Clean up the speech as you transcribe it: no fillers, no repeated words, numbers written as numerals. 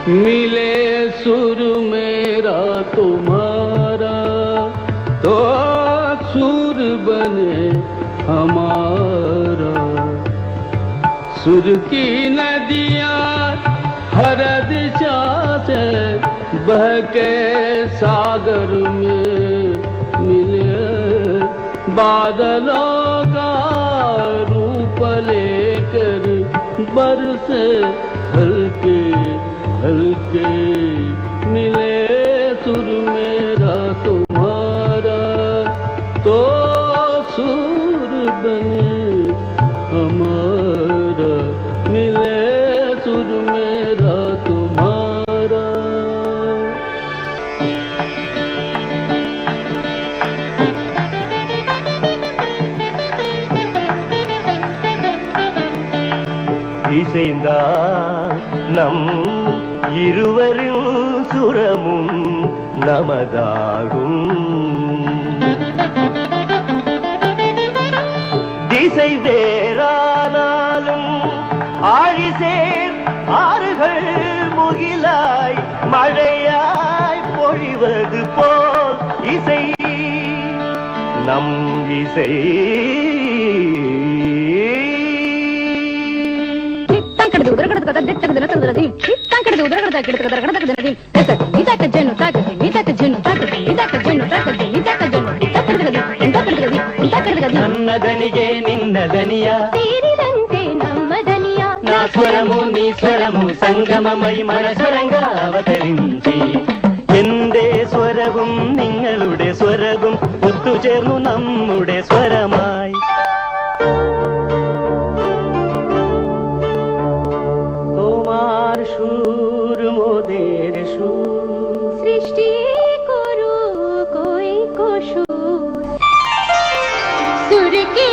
मिले सुर मेरा तुम्हारा तो सुर बने हमारा। सुर की नदियाँ हर दिशा से बह के सागर में मिले, बादलों का रूप लेकर बरसे हल्के हल्के। मिले सुर मेरा तुम्हारा तो सुर बने हमारा। मिले सुर मेरा तुम्हारा। இசைந்தான் நம் இருவரின் சுரமும் நமதாகும். திசை வேறானாலும் ஆழிசேர் ஆறுகள் முகிலாய் மழையாய் பொழிவது போல் இசை நம் இசை. నన్నదనిగే నిన్నదనియా తీరినంతే నమ్మదనియా నా స్వరము నీ స్వరము സംഗമമൈ മനസ്വരംഗ അവതరించి എന്റെ സ്വരവും നിങ്ങളുടെ സ്വരവും ഒത്തുചേർന്നു നമ്മുടെ സ്വരമായി. তোমার সুর মোদের সুর, সৃষ্টি করু কই কসুর সুর কি